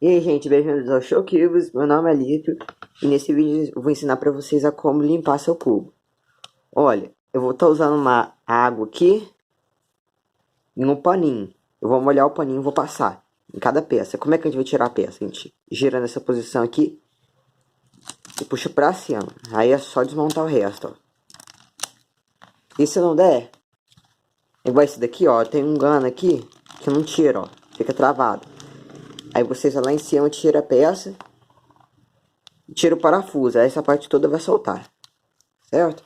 E aí, gente, bem-vindos ao Show Cubes. Meu nome é Lípio e nesse vídeo eu vou ensinar pra vocês a como limpar seu cubo. Olha, eu vou estar usando uma água aqui e um paninho. Eu vou molhar o paninho e vou passar em cada peça. Como é que a gente vai tirar a peça? A gente gira nessa posição aqui e puxa pra cima. Aí é só desmontar o resto, ó. E se não der, igual esse daqui, ó, tem um gano aqui que não tira, ó, fica travado. Aí vocês lá em cima tira a peça, tira o parafuso, aí essa parte toda vai soltar, certo?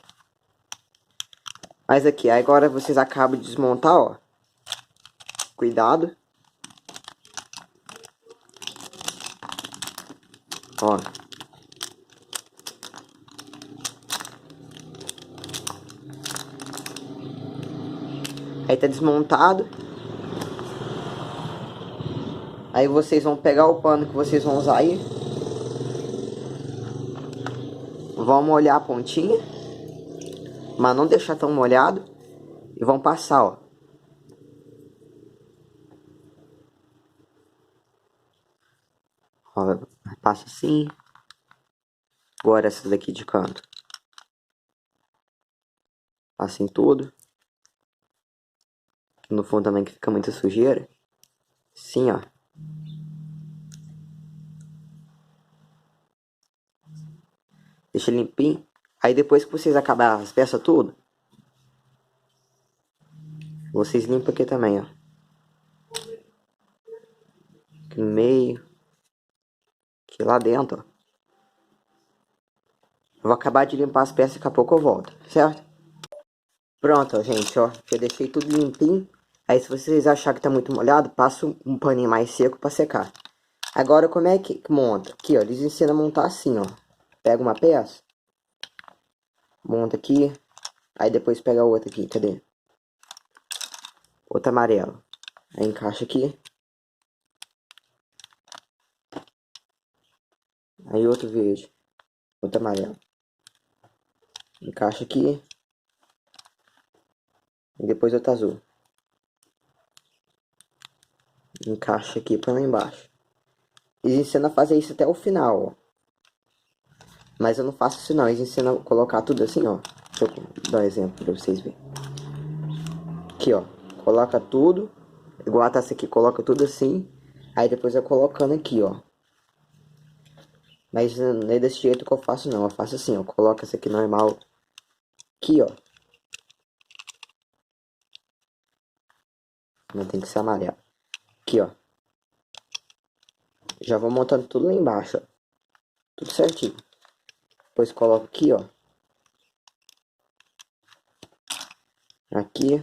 Mas aqui, agora vocês acabam de desmontar, ó. Cuidado. Ó. Aí tá desmontado. Aí vocês vão pegar o pano que vocês vão usar aí. Vão molhar a pontinha. Mas não deixar tão molhado. E vão passar, ó. Ó, passa assim. Agora essa daqui de canto. Passa em tudo. No fundo também que fica muita sujeira. Sim, ó. Deixa limpinho. Aí depois que vocês acabarem as peças tudo, vocês limpam aqui também, ó. Aqui no meio. Aqui lá dentro, ó. Eu vou acabar de limpar as peças e daqui a pouco eu volto, certo? Pronto, ó, gente, ó. Já deixei tudo limpinho. Aí se vocês acharem que tá muito molhado, passa um paninho mais seco pra secar. Agora como é que monta? Aqui, ó, eles ensinam a montar assim, ó. Pega uma peça. Monta aqui. Aí depois pega a outra aqui, cadê? Outra amarela. Aí encaixa aqui. Aí outro verde. Outra amarela. Encaixa aqui. E depois outra azul. Encaixa aqui pra lá embaixo. Eles ensinam a fazer isso até o final, ó. Mas eu não faço isso não, eles ensinam a colocar tudo assim, ó. Deixa eu dar um exemplo pra vocês verem. Aqui, ó. Coloca tudo. Igual a taça aqui, coloca tudo assim. Aí depois eu colocando aqui, ó. Mas não é desse jeito que eu faço não. Eu faço assim, ó. Coloca isso aqui normal. Aqui, ó. Mas tem que ser amarelo. Aqui, ó. Já vou montando tudo lá embaixo, ó. Tudo certinho. Depois coloco aqui, ó. Aqui.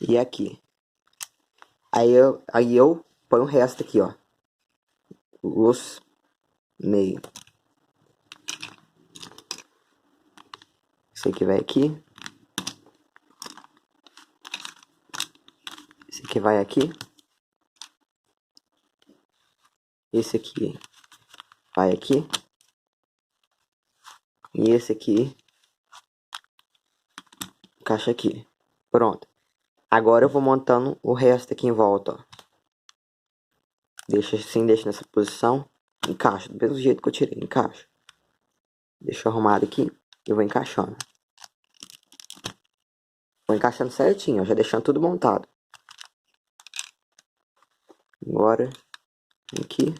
E aqui. Aí eu ponho o resto aqui, ó. Os meio. Esse aqui vai aqui. Esse aqui vai aqui. Esse aqui vai aqui. E esse aqui encaixa aqui. Pronto. Agora eu vou montando o resto aqui em volta, ó. Deixa assim, deixa nessa posição. Encaixa, do mesmo jeito que eu tirei. Encaixa. Deixa arrumado aqui. E vou encaixando. Vou encaixando certinho, ó, já deixando tudo montado. Agora, aqui.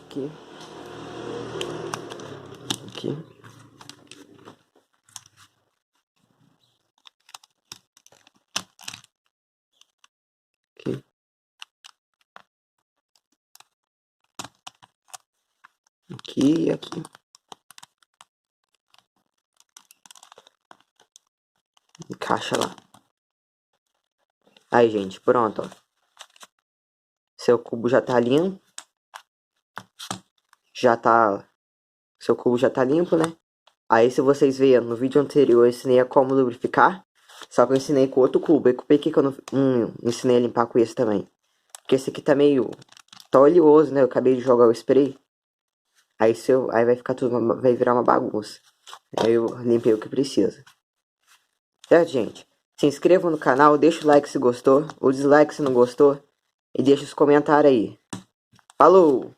Aqui. Aqui. Aqui. Aqui e aqui. Encaixa lá. Aí, gente, pronto, ó. Seu cubo já tá limpo. Seu cubo já tá limpo, né? Aí, se vocês verem, no vídeo anterior eu ensinei a como lubrificar. Só que eu ensinei com outro cubo. E por que eu não ensinei a limpar com esse também? Porque esse aqui tá meio oleoso, né? Eu acabei de jogar o spray. Aí vai ficar tudo, vai virar uma bagunça. Aí eu limpei o que precisa. Certo, gente? Se inscrevam no canal, deixa o like se gostou, o dislike se não gostou e deixa os comentários aí. Falou!